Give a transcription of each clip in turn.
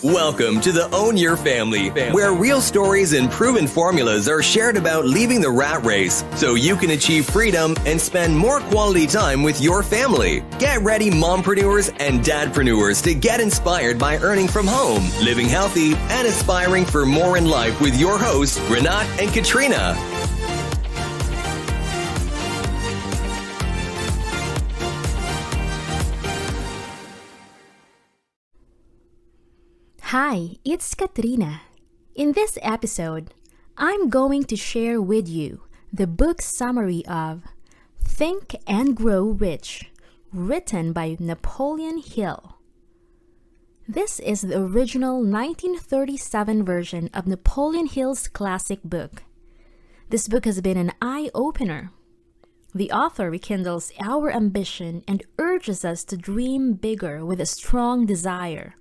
Welcome to the Own Your Family, where real stories and proven formulas are shared about leaving the rat race so you can achieve freedom and spend more quality time with your family. Get ready, mompreneurs and dadpreneurs, to get inspired by earning from home, living healthy, and aspiring for more in life with your hosts, Renat and Katrina. Hi, it's Katrina. In this episode, I'm going to share with you the book summary of Think and Grow Rich, written by Napoleon Hill. This is the original 1937 version of Napoleon Hill's classic book. This book has been an eye-opener. The author rekindles our ambition and urges us to dream bigger with a strong desire.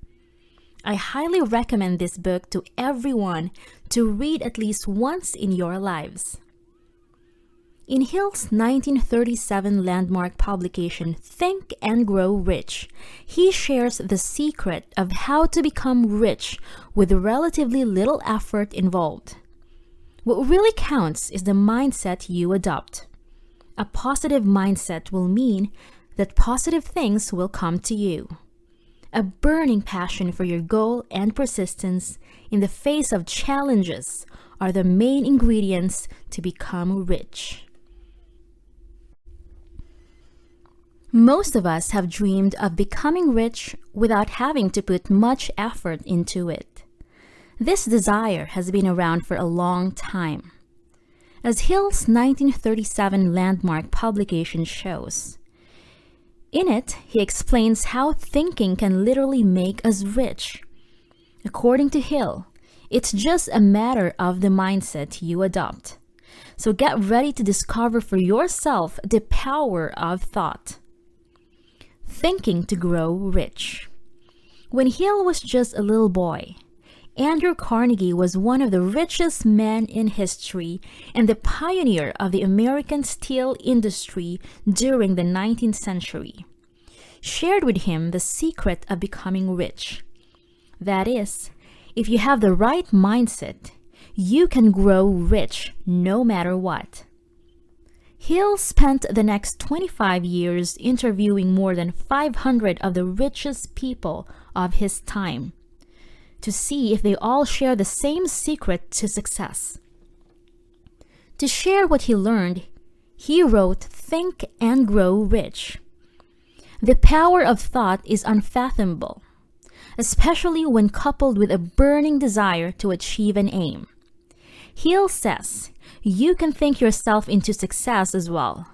I highly recommend this book to everyone to read at least once in your lives. In Hill's 1937 landmark publication, Think and Grow Rich, he shares the secret of how to become rich with relatively little effort involved. What really counts is the mindset you adopt. A positive mindset will mean that positive things will come to you. A burning passion for your goal and persistence in the face of challenges are the main ingredients to become rich. Most of us have dreamed of becoming rich without having to put much effort into it. This desire has been around for a long time. As Hill's 1937 landmark publication shows, in it, he explains how thinking can literally make us rich. According to Hill, it's just a matter of the mindset you adopt. So get ready to discover for yourself the power of thought. Thinking to grow rich. When Hill was just a little boy, Andrew Carnegie was one of the richest men in history and the pioneer of the American steel industry during the 19th century. Shared with him the secret of becoming rich. That is, if you have the right mindset, you can grow rich no matter what. Hill spent the next 25 years interviewing more than 500 of the richest people of his time, to see if they all share the same secret to success. To share what he learned, he wrote Think and Grow Rich. The power of thought is unfathomable, especially when coupled with a burning desire to achieve an aim. Hill says, you can think yourself into success as well.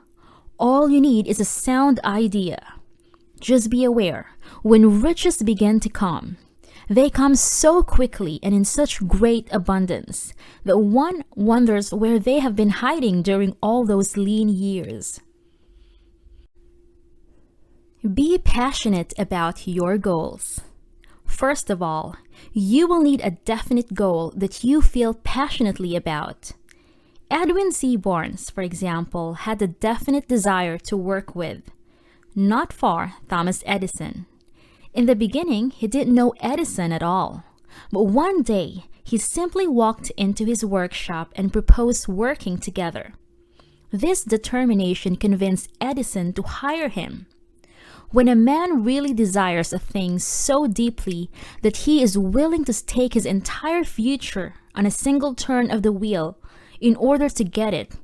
All you need is a sound idea. Just be aware, when riches begin to come, they come so quickly and in such great abundance that one wonders where they have been hiding during all those lean years. Be passionate about your goals. First of all, you will need a definite goal that you feel passionately about. Edwin C. Barnes, for example, had a definite desire to work with, not for Thomas Edison. In the beginning, he didn't know Edison at all. But one day, he simply walked into his workshop and proposed working together. This determination convinced Edison to hire him. When a man really desires a thing so deeply that he is willing to stake his entire future on a single turn of the wheel in order to get it,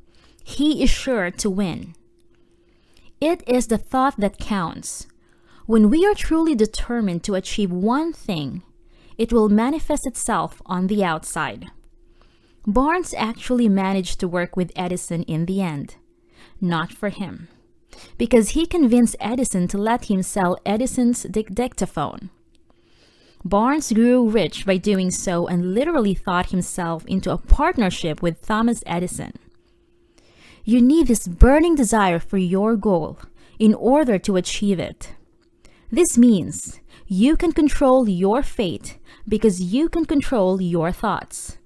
he is sure to win. It is the thought that counts. When we are truly determined to achieve one thing, it will manifest itself on the outside. Barnes actually managed to work with Edison in the end. Not for him, because he convinced Edison to let him sell Edison's dictaphone. Barnes grew rich by doing so and literally thought himself into a partnership with Thomas Edison. You need this burning desire for your goal in order to achieve it. This means you can control your fate because you can control your thoughts.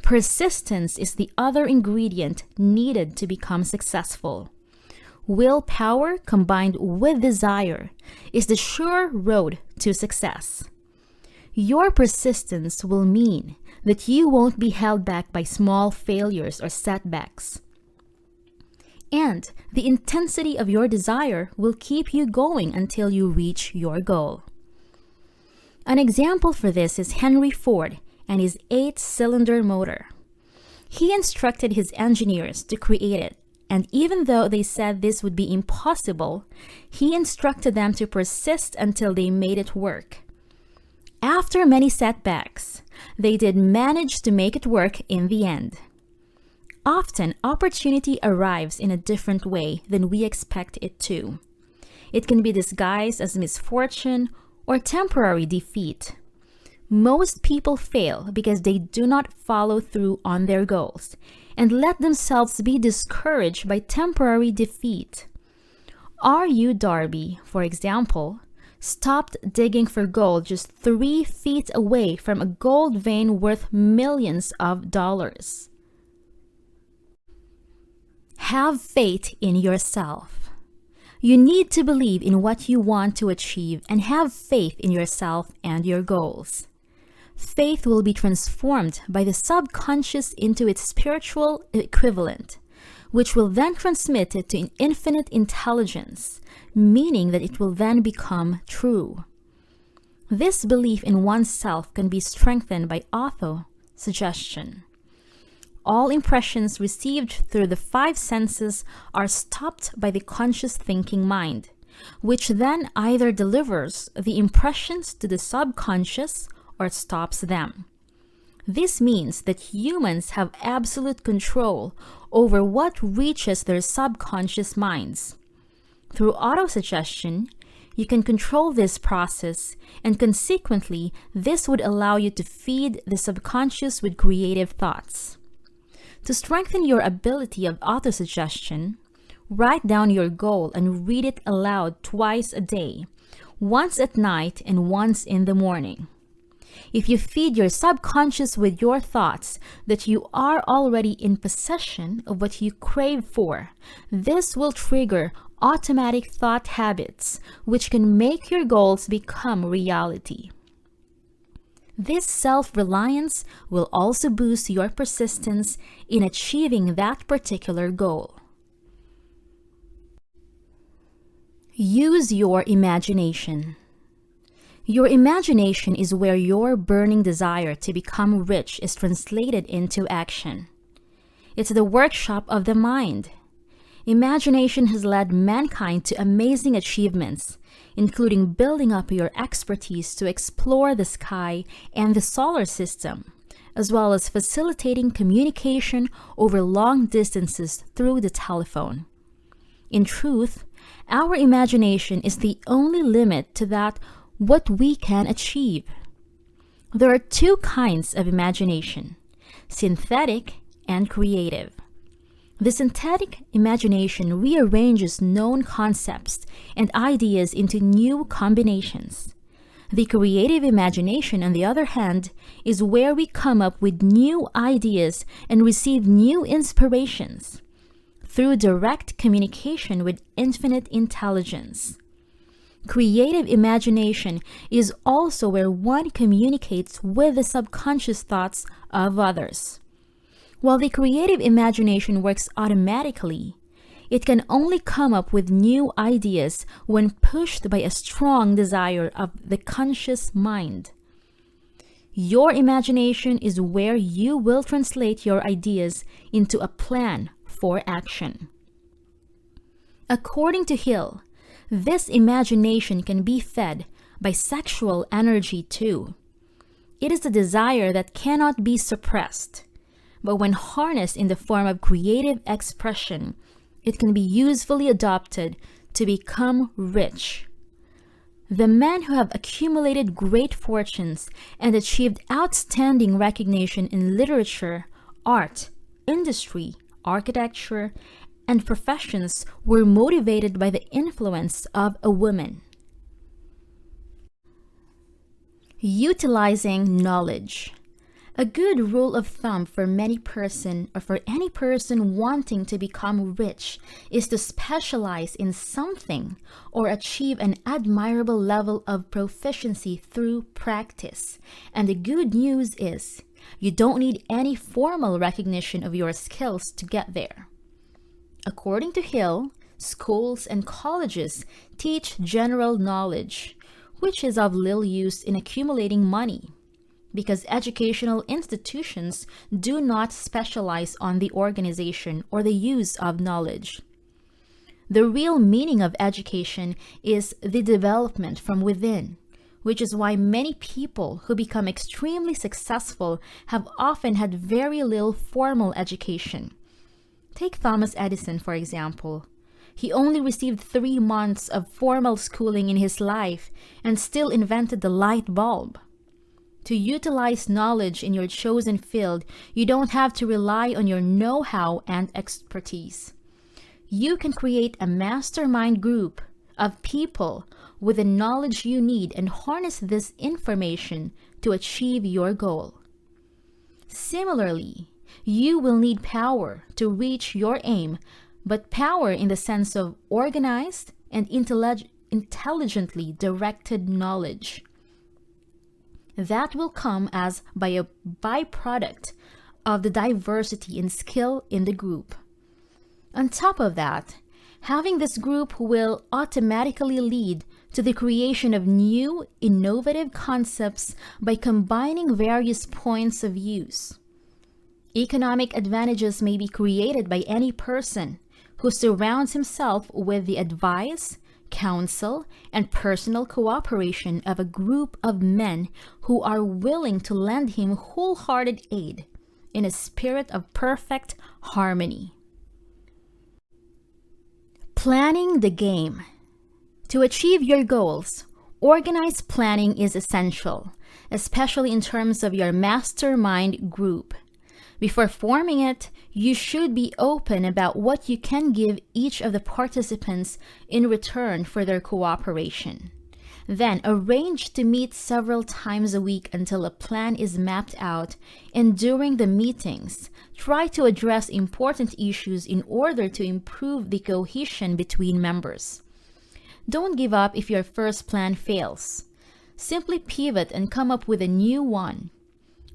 Persistence is the other ingredient needed to become successful. Willpower combined with desire is the sure road to success. Your persistence will mean that you won't be held back by small failures or setbacks. And the intensity of your desire will keep you going until you reach your goal. An example for this is Henry Ford and his 8-cylinder motor. He instructed his engineers to create it, and even though they said this would be impossible, he instructed them to persist until they made it work. After many setbacks, they did manage to make it work in the end. Often, opportunity arrives in a different way than we expect it to. It can be disguised as misfortune or temporary defeat. Most people fail because they do not follow through on their goals and let themselves be discouraged by temporary defeat. R.U. Darby, for example, stopped digging for gold just 3 feet away from a gold vein worth millions of dollars. Have faith in yourself. You need to believe in what you want to achieve and have faith in yourself and your goals. Faith will be transformed by the subconscious into its spiritual equivalent, which will then transmit it to an infinite intelligence, meaning that it will then become true. This belief in oneself can be strengthened by auto-suggestion. All impressions received through the 5 senses are stopped by the conscious thinking mind, which then either delivers the impressions to the subconscious or stops them. This means that humans have absolute control over what reaches their subconscious minds. Through autosuggestion, you can control this process, and consequently, this would allow you to feed the subconscious with creative thoughts. To strengthen your ability of autosuggestion, write down your goal and read it aloud twice a day, once at night and once in the morning. If you feed your subconscious with your thoughts that you are already in possession of what you crave for, this will trigger automatic thought habits, which can make your goals become reality. This self-reliance will also boost your persistence in achieving that particular goal. Use your imagination. Your imagination is where your burning desire to become rich is translated into action. It's the workshop of the mind. Imagination has led mankind to amazing achievements, including building up your expertise to explore the sky and the solar system, as well as facilitating communication over long distances through the telephone. In truth, our imagination is the only limit to what we can achieve. There are 2 kinds of imagination: synthetic and creative. The synthetic imagination rearranges known concepts and ideas into new combinations. The creative imagination, on the other hand, is where we come up with new ideas and receive new inspirations through direct communication with infinite intelligence. Creative imagination is also where one communicates with the subconscious thoughts of others. While the creative imagination works automatically, it can only come up with new ideas when pushed by a strong desire of the conscious mind. Your imagination is where you will translate your ideas into a plan for action. According to Hill, this imagination can be fed by sexual energy too. It is a desire that cannot be suppressed, but when harnessed in the form of creative expression, it can be usefully adopted to become rich. The men who have accumulated great fortunes and achieved outstanding recognition in literature, art, industry, architecture, and professions were motivated by the influence of a woman. Utilizing knowledge. A good rule of thumb for any person wanting to become rich is to specialize in something or achieve an admirable level of proficiency through practice. And the good news is, you don't need any formal recognition of your skills to get there. According to Hill, schools and colleges teach general knowledge, which is of little use in accumulating money, because educational institutions do not specialize on the organization or the use of knowledge. The real meaning of education is the development from within, which is why many people who become extremely successful have often had very little formal education. Take Thomas Edison, for example. He only received 3 months of formal schooling in his life and still invented the light bulb. To utilize knowledge in your chosen field, you don't have to rely on your know-how and expertise. You can create a mastermind group of people with the knowledge you need and harness this information to achieve your goal. Similarly, you will need power to reach your aim, but power in the sense of organized and intelligently directed knowledge. That will come as by a byproduct of the diversity in skill in the group. On top of that, having this group will automatically lead to the creation of new, innovative concepts by combining various points of use. Economic advantages may be created by any person who surrounds himself with the advice, counsel, and personal cooperation of a group of men who are willing to lend him wholehearted aid in a spirit of perfect harmony. Planning the game. To achieve your goals, organized planning is essential, especially in terms of your mastermind group. Before forming it, you should be open about what you can give each of the participants in return for their cooperation. Then arrange to meet several times a week until a plan is mapped out, and during the meetings, try to address important issues in order to improve the cohesion between members. Don't give up if your first plan fails. Simply pivot and come up with a new one.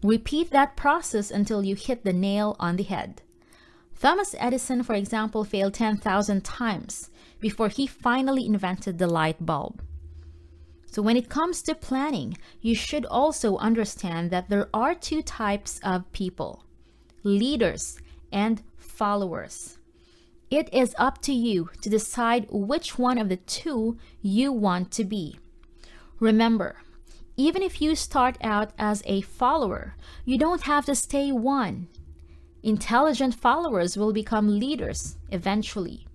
Repeat that process until you hit the nail on the head. Thomas Edison, for example, failed 10,000 times before he finally invented the light bulb. So when it comes to planning, you should also understand that there are 2 types of people: leaders and followers. It is up to you to decide which one of the 2 you want to be. Remember, even if you start out as a follower, you don't have to stay one. Intelligent followers will become leaders eventually.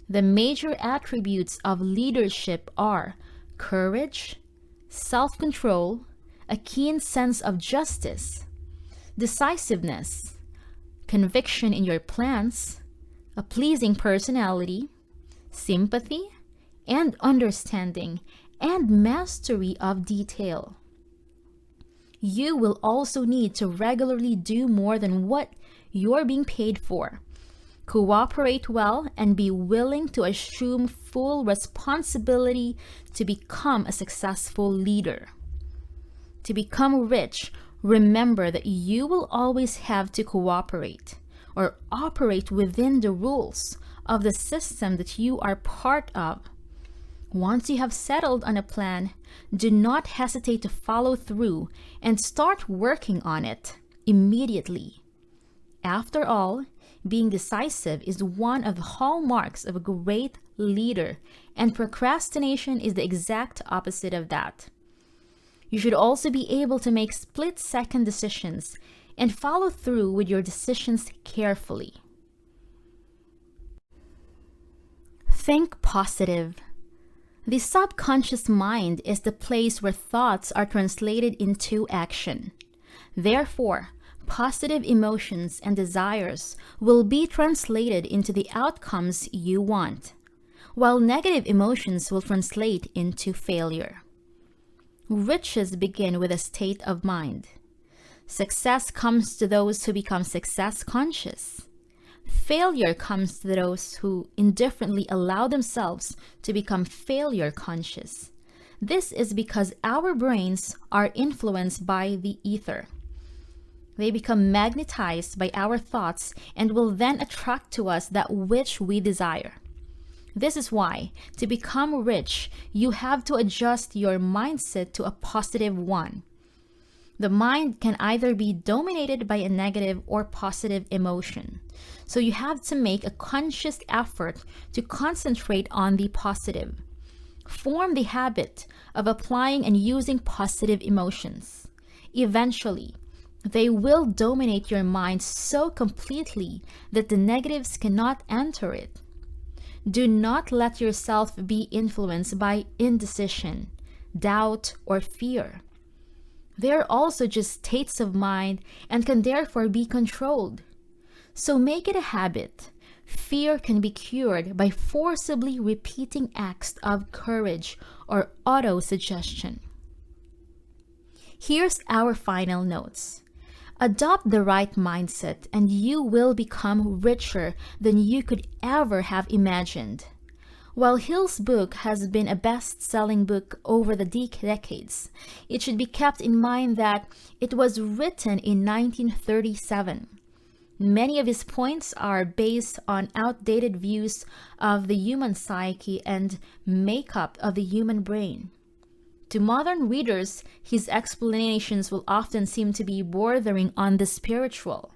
The major attributes of leadership are courage, self-control, a keen sense of justice, decisiveness, conviction in your plans, a pleasing personality, sympathy, and understanding, and mastery of detail. You will also need to regularly do more than what you're being paid for. Cooperate well and be willing to assume full responsibility to become a successful leader. To become rich, remember that you will always have to cooperate or operate within the rules of the system that you are part of. Once you have settled on a plan, do not hesitate to follow through and start working on it immediately. After all, being decisive is one of the hallmarks of a great leader, and procrastination is the exact opposite of that. You should also be able to make split-second decisions and follow through with your decisions carefully. Think positive. The subconscious mind is the place where thoughts are translated into action. Therefore, positive emotions and desires will be translated into the outcomes you want, while negative emotions will translate into failure. Riches begin with a state of mind. Success comes to those who become success conscious. Failure comes to those who indifferently allow themselves to become failure conscious. This is because our brains are influenced by the ether. They become magnetized by our thoughts and will then attract to us that which we desire. This is why, to become rich, you have to adjust your mindset to a positive one. The mind can either be dominated by a negative or positive emotion. So you have to make a conscious effort to concentrate on the positive. Form the habit of applying and using positive emotions. Eventually, they will dominate your mind so completely that the negatives cannot enter it. Do not let yourself be influenced by indecision, doubt, or fear. They are also just states of mind and can therefore be controlled. So make it a habit. Fear can be cured by forcibly repeating acts of courage or auto-suggestion. Here's our final notes. Adopt the right mindset and you will become richer than you could ever have imagined. While Hill's book has been a best-selling book over the decades, it should be kept in mind that it was written in 1937. Many of his points are based on outdated views of the human psyche and makeup of the human brain. To modern readers, his explanations will often seem to be bordering on the spiritual.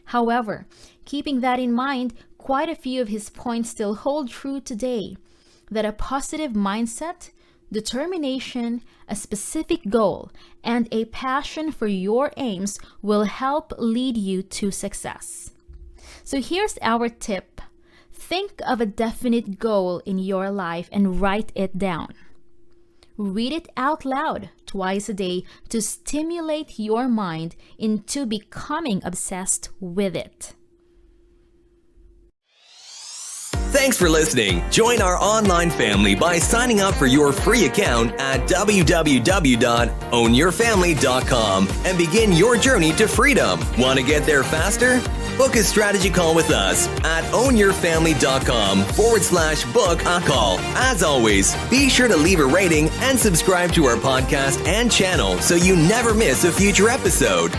However, keeping that in mind, quite a few of his points still hold true today, that a positive mindset, determination, a specific goal, and a passion for your aims will help lead you to success. So here's our tip. Think of a definite goal in your life and write it down. Read it out loud twice a day to stimulate your mind into becoming obsessed with it. Thanks for listening. Join our online family by signing up for your free account at www.ownyourfamily.com and begin your journey to freedom. Want to get there faster? Book a strategy call with us at ownyourfamily.com/book a call. As always, be sure to leave a rating and subscribe to our podcast and channel so you never miss a future episode.